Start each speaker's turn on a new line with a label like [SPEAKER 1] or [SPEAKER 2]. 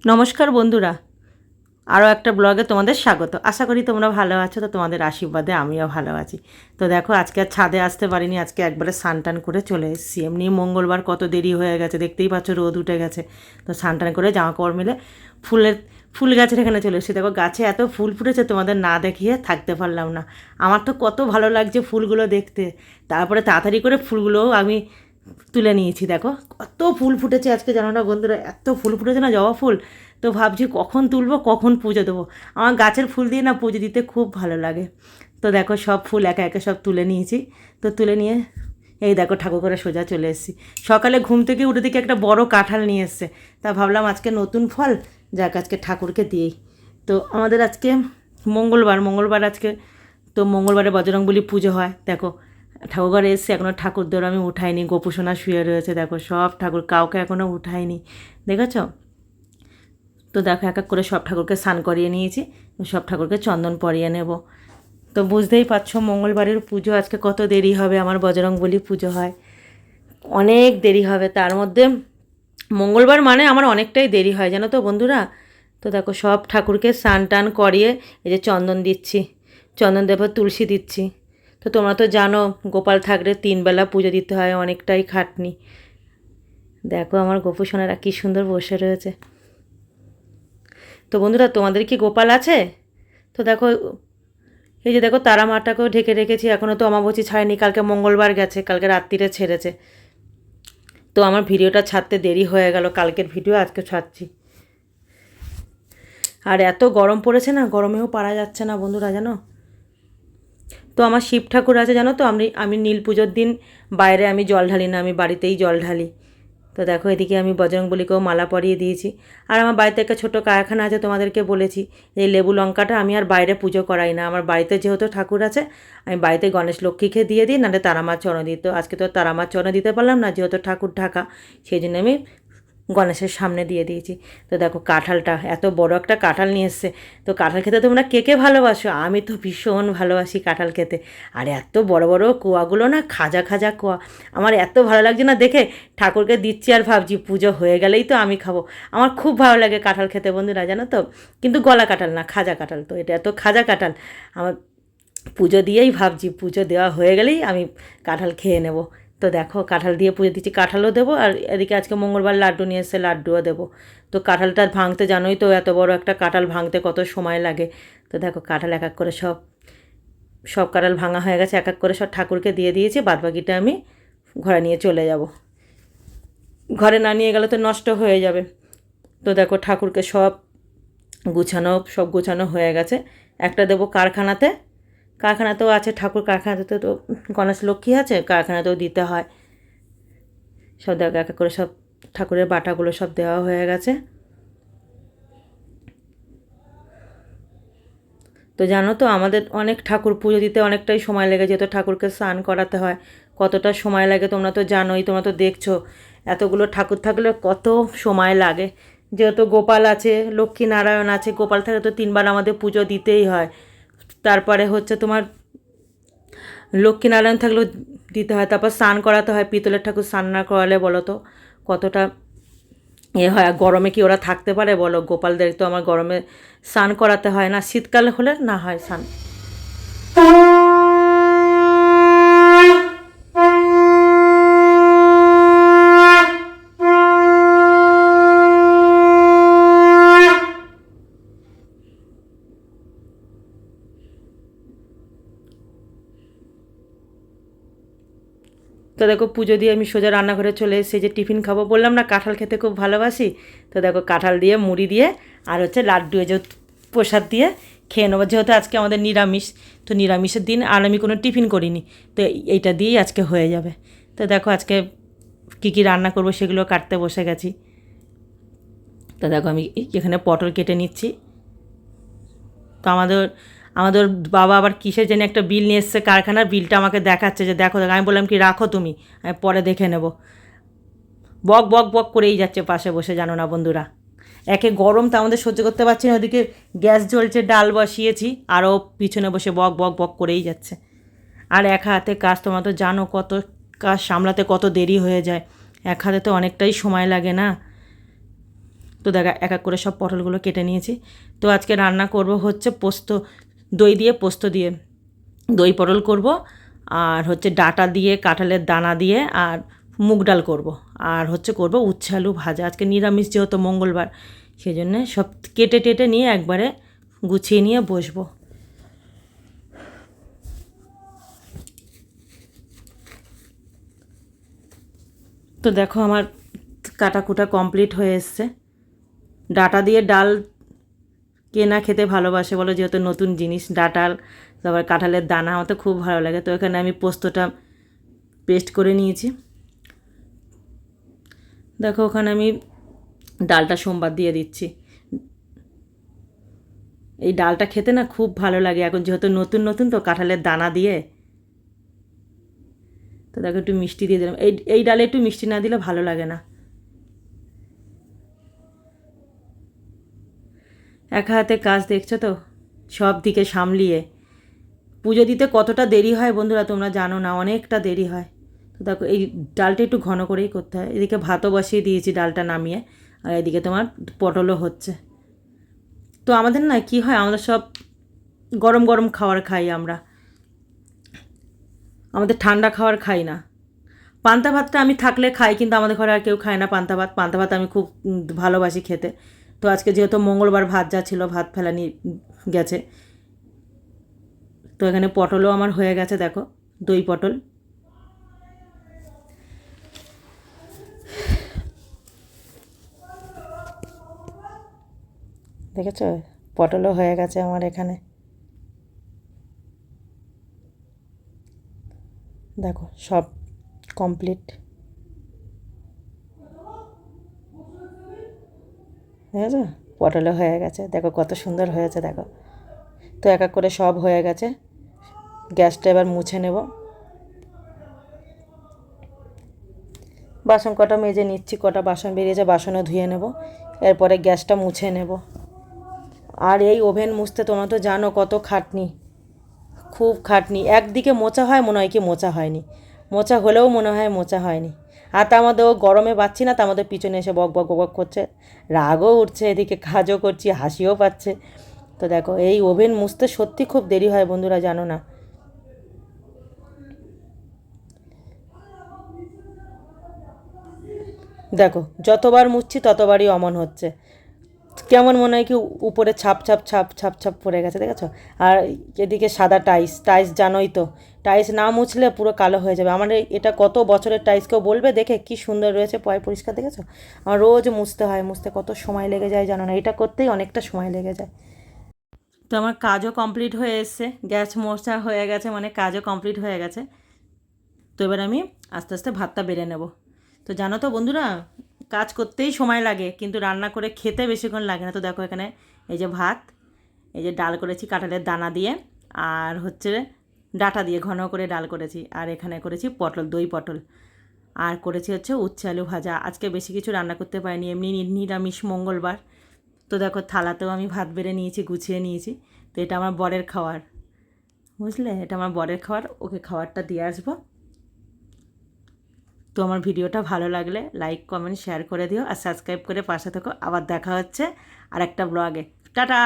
[SPEAKER 1] নমস্কার বন্ধুরা, আরও একটা ব্লগে তোমাদের স্বাগত। আশা করি তোমরা ভালো আছো। তো তোমাদের আশীর্বাদে আমিও ভালো আছি। তো দেখো, আজকে আর ছাদে আসতে পারিনি, আজকে একবারে স্নান টান করে চলে এসেছি। এমনি মঙ্গলবার কত দেরি হয়ে গেছে, দেখতেই পাচ্ছ রোদ উঠে গেছে। তো স্নান টান করে জামা কাপড় মিলে ফুল গাছের এখানে চলে এসেছি। দেখো গাছে এত ফুল ফুটেছে, তোমাদের না দেখিয়ে থাকতে পারলাম না। আমার তো কত ভালো লাগছে ফুলগুলো দেখতে। তারপরে তাড়াতাড়ি করে ফুলগুলোও আমি তুলে নিয়েছি। দেখো কত ফুল ফুটেছে আজকে, জানো না বন্ধুরা, এত ফুল ফুটেছে না, জবা ফুল। তো ভাবছি কখন তুলবো, কখন পুজো দেবো। আমার গাছের ফুল দিয়ে না পুজো দিতে খুব ভালো লাগে। তো দেখো সব ফুল একে একে সব তুলে নিয়েছি। তো তুলে নিয়ে এই দেখো ঠাকুর করে সোজা চলে এসেছি। সকালে ঘুম থেকে উঠে দিকে একটা বড় কাঁঠাল নিয়ে এসছে। তা ভাবলাম আজকে নতুন ফল, যাক আজকে ঠাকুরকে দিয়েই। তো আমাদের আজকে মঙ্গলবার আজকে। তো মঙ্গলবারে বজরংবলী পুজো হয়। দেখো ঠাকুরঘরে এসছে, এখনও ঠাকুরদের আমি উঠাইনি। গোপুসোনা শুয়ে রয়েছে, দেখো সব ঠাকুর, কাউকে এখনও উঠাইনি, দেখেছ? তো দেখো এক এক করে সব ঠাকুরকে স্নান করিয়ে নিয়েছি, সব ঠাকুরকে চন্দন পরিয়ে নেব। তো বুঝতেই পারছো মঙ্গলবারের পুজো আজকে কত দেরি হবে। আমার বজরংবলী পুজো হয়, অনেক দেরি হবে। তার মধ্যে মঙ্গলবার মানে আমার অনেকটাই দেরি হয়, জানো তো বন্ধুরা। তো দেখো সব ঠাকুরকে স্নান টান করিয়ে এই যে চন্দন দিচ্ছি, চন্দন দেওয়ার পর তুলসী দিচ্ছি। তো তোমরা তো জানো গোপাল থাকলে 3 বেলা পুজো দিতে হয়, অনেকটাই খাটনি। দেখো আমার গোপু সোনারা কী সুন্দর বসে রয়েছে। তো বন্ধুরা, তোমাদের কি গোপাল আছে? তো দেখো এই যে দেখো তারা মাটাকেও ঢেকে রেখেছি, এখনও তো অমাবস্যা ছাড়েনি, কালকে মঙ্গলবার গেছে, কালকে রাত্রিরে ছেড়েছে। তো আমার ভিডিওটা ছাড়তে দেরি হয়ে গেল, কালকের ভিডিও আজকে ছাড়ছি। আর এত গরম পড়েছে না, গরমেও পারা যাচ্ছে না বন্ধুরা, জানো। তো আমার শিব ঠাকুর আছে, জানো তো। আমি নীল পুজোর দিন বাইরে আমি জল ঢালি না, আমি বাড়িতেই জল ঢালি। তো দেখো এদিকে আমি বজরংবলীকেও মালা পরিয়ে দিয়েছি। আর আমার বাড়িতে একটা ছোটো কারখানা আছে, তোমাদেরকে বলেছি। এই লেবু লঙ্কাটা আমি আর বাইরে পুজো করাই না, আমার বাড়িতে যেহেতু ঠাকুর আছে আমি বাড়িতে গণেশ লক্ষ্মীকে দিয়ে দিই, নাহলে তারামার চরণ দিই। তো আজকে তো তারামার চরণ দিতে পারলাম না, যেহেতু ঠাকুর ঢাকা, সেই জন্য আমি গণেশের সামনে দিয়ে দিয়েছি। তো দেখো কাঁঠালটা, এত বড় একটা কাঁঠাল নিয়ে এসছে। তো কাঁঠাল খেতে তোমরা কে কে ভালোবাসো? আমি তো ভীষণ ভালোবাসি কাঁঠাল খেতে। আর এত বড় বড় কোয়াগুলো না, খাজা খাজা কোয়া, আমার এত ভালো লাগছে না দেখে। ঠাকুরকে দিচ্ছি আর ভাবছি পুজো হয়ে গেলেই তো আমি খাবো। আমার খুব ভালো লাগে কাঁঠাল খেতে বন্ধুরা, জানো তো। কিন্তু গলা কাঁঠাল না, খাজা কাঁঠাল। তো এটা এত খাজা কাঁঠাল, আমার পুজো দিয়েই ভাবছি পুজো দেওয়া হয়ে গেলেই আমি কাঁঠাল খেয়ে নেব। তো দেখো কাঁঠাল দিয়ে পুজো দিচ্ছি, কাঁঠালও দেবো আর এদিকে আজকে মঙ্গলবার লাড্ডু নিয়ে এসে লাড্ডুও দেবো। তো কাঁঠালটা ভাঙতে জানোই তো, এত বড় একটা কাঁঠাল ভাঙতে কত সময় লাগে। তো দেখো কাঁঠাল এক এক করে সব সব কাঁঠাল ভাঙা হয়ে গেছে, এক এক করে সব ঠাকুরকে দিয়ে দিয়েছি। বাদবাকিটা আমি ঘরে নিয়ে চলে যাব, ঘরে না নিয়ে গেলে তো নষ্ট হয়ে যাবে। তো দেখো ঠাকুরকে সব গুছানো হয়ে গেছে। একটা দেবো কারখানাতে, কারখানাতেও আছে ঠাকুর, কারখানাতে তো গণেশ লক্ষ্মী আছে, কারখানাতেও দিতে হয়। সব দেখো এক এক করে সব ঠাকুরের বাটাগুলো সব দেওয়া হয়ে গেছে। তো জানো তো আমাদের অনেক ঠাকুর পুজো দিতে অনেকটাই সময় লেগে, যেহেতু ঠাকুরকে স্নান করাতে হয়, কতটা সময় লাগে তোমরা তো জানোই, তোমরা তো দেখছো। এতগুলো ঠাকুর থাকলে কত সময় লাগে। যেহেতু গোপাল আছে, লক্ষ্মী নারায়ণ আছে, গোপাল থাকলে তো 3 বার আমাদের পুজো দিতেই হয়। তারপরে হচ্ছে তোমার লক্ষ্মীনারায়ণ থাকলেও দিতে হয়, তারপর স্নান করাতে হয়। পিতলের ঠাকুর স্নান না করালে বলো তো কতটা হয়। গরমে কি ওরা থাকতে পারে বলো? গোপালদের তো আমার গরমে স্নান করাতে হয় না, শীতকাল হলে না হয় স্নান। তো দেখো পুজো দিয়ে আমি সোজা রান্নাঘরে চলে এসেছি, যে টিফিন খাবো। বললাম না কাঁঠাল খেতে খুব ভালোবাসি। তো দেখো কাঁঠাল দিয়ে মুড়ি দিয়ে আর হচ্ছে লাড্ডু, যে প্রসাদ দিয়ে খেয়ে নেবো। যেহেতু আজকে আমাদের নিরামিষ, তো নিরামিষের দিন আর আমি কোনো টিফিন করিনি, তো এইটা দিয়েই আজকে হয়ে যাবে। তো দেখো আজকে কী কী রান্না করবো সেগুলো কাটতে বসে গেছি। তো দেখো আমি এখানে পটল কেটে নিচ্ছি। তো আমাদের আমাদের বাবা আবার কিসের জন্য একটা বিল নিয়ে এসছে, কারখানার বিলটা আমাকে দেখাচ্ছে, যে দেখো দেখো। আমি বললাম কি রাখো তুমি, আমি পরে দেখে নেব। বক বক বক করেই যাচ্ছে পাশে বসে, জানো না বন্ধুরা। একে গরম তো আমাদের সহ্য করতে পারছি না, ওদিকে গ্যাস জ্বলছে, ডাল বসিয়েছি, আরও পিছনে বসে বক বক বক করেই যাচ্ছে। আর এক হাতে কাজ, তোমরা তো জানো কত কাজ সামলাতে কত দেরি হয়ে যায়। এক হাতে তো অনেকটাই সময় লাগে না। তো দেখা এক এক করে সব পটলগুলো কেটে নিয়েছি। তো আজকে রান্না করব হচ্ছে পোস্ত, দই দিয়ে পোস্ত দিয়ে দই পটল করব, আর হচ্ছে ডাঁটা দিয়ে কাঁঠালের দানা দিয়ে আর মুগ ডাল করব, আর হচ্ছে করব উচ্ছে আলু ভাজা। আজকে নিরামিষ যেহেতু মঙ্গলবার, সেই জন্যে সব কেটে টেটে নিয়ে একবারে গুছিয়ে নিয়ে বসবো। তো দেখো আমার কাটাকুটা কমপ্লিট হয়ে এসছে। ডাঁটা দিয়ে ডাল কে না খেতে ভালোবাসে বলো, যেহেতু নতুন জিনিস ডাঁটাল, তারপর কাঁঠালের দানা আমার তো খুব ভালো লাগে। তো এখানে আমি পোস্তটা পেস্ট করে নিয়েছি। দেখো ওখানে আমি ডালটা সোমবার দিয়ে দিচ্ছি। এই ডালটা খেতে না খুব ভালো লাগে, এখন যেহেতু নতুন নতুন তো কাঁঠালের দানা দিয়ে। তো দেখো একটু মিষ্টি দিয়ে দিলাম, এই ডালে একটু মিষ্টি না দিলে ভালো লাগে না। একা হাতে কাজ দেখছো তো, সব দিকে সামলিয়ে পুজো দিতে কতটা দেরি হয় বন্ধুরা তোমরা জানো না, অনেকটা দেরি হয়। তো দেখো এই ডালটা একটু ঘন করেই করতে হয়। এদিকে ভাতও বসিয়ে দিয়েছি ডালটা নামিয়ে, আর এদিকে তোমার পটলও হচ্ছে। তো আমাদের না কি হয়, আমাদের সব গরম গরম খাবার খাই আমরা, আমাদের ঠান্ডা খাবার খাই না। পান্তা ভাতটা আমি থাকলে খাই, কিন্তু আমাদের ঘরে আর কেউ খায় না পান্তা ভাত। পান্তা ভাত আমি খুব ভালোবাসি খেতে। তো আজকে যেহেতু মঙ্গলবার ভাত যা ছিল ভাত ফেলানি গেছে। তো এখানে পটলও আমার হয়ে গেছে, দেখো দই পটল। দেখেছো পটলও হয়ে গেছে আমার এখানে, দেখো সব কমপ্লিট। দেখেছো পটলও হয়ে গেছে, দেখো কত সুন্দর হয়েছে দেখো। তো এক এক করে সব হয়ে গেছে। গ্যাসটা এবার মুছে নেব। বাসন কটা মেজে নিচ্ছি, কটা বাসন বেরিয়েছে বাসনও ধুয়ে নেব, এরপরে গ্যাসটা মুছে নেব। আর এই ওভেন মুছতে তোমরা তো জানো কত খাটনি, খুব খাটনি। একদিকে মোছা হয় মনে হয় কি মোছা হয়নি, মোছা হলেও মনে হয় মোছা হয়নি। আর তার মধ্যে ও গরমে পাচ্ছি না, তার মধ্যে পিছনে এসে বক বক বক করছে, রাগও উঠছে, এদিকে কাজও করছি, হাসিও পাচ্ছে। তো দেখো এই ওভেন মুছতে সত্যি খুব দেরি হয় বন্ধুরা, জানো না। দেখো যতবার মুছছি ততবারই অমন হচ্ছে, কেমন মনে হয় কি উপরে ছাপ ছাপ ছাপ ছাপ ছাপ পড়ে গেছে, দেখেছো। আর এদিকে সাদা টাইস, টাইস জানোই তো, টাইস না মুছলে পুরো কালো হয়ে যাবে। আমার এটা কত বছরের টাইস, কেউ বলবে দেখে কি সুন্দর রয়েছে পয় পরিষ্কার, দেখেছো। আমার রোজ মুছতে হয়, মুছতে কত সময় লেগে যায় জানো না, এটা করতেই অনেকটা সময় লেগে যায়। তো আমার কাজও কমপ্লিট হয়ে এসছে, গ্যাস মোছা হয়ে গেছে, মানে কাজও কমপ্লিট হয়ে গেছে। তো এবার আমি আস্তে আস্তে ভাতটা বেড়ে নেব। তো জানো তো বন্ধুরা, কাজ করতেই সময় লাগে কিন্তু রান্না করে খেতে বেশিক্ষণ লাগে না। তো দেখো এখানে এই যে ভাত, এই যে ডাল করেছি কাঁঠালের দানা দিয়ে, আর হচ্ছে ডাঁটা দিয়ে ঘন করে ডাল করেছি, আর এখানে করেছি পটল, দই পটল, আর করেছি হচ্ছে উচ্ছে আলু ভাজা। আজকে বেশি কিছু রান্না করতে পারিনি, এমনি নিরামিষ মঙ্গলবার। তো দেখো থালাতেও আমি ভাত বেড়ে নিয়েছি, গুছিয়ে নিয়েছি। তো এটা আমার বরের খাবার, বুঝলে, এটা আমার বরের খাবার, ওকে খাবারটা দিয়ে আসবো। তো আমার ভিডিওটা ভালো লাগলে লাইক কমেন্ট শেয়ার করে দিও, আর সাবস্ক্রাইব করে পাশে থেকো। আবার দেখা হচ্ছে আর একটা ব্লগে। টাটা।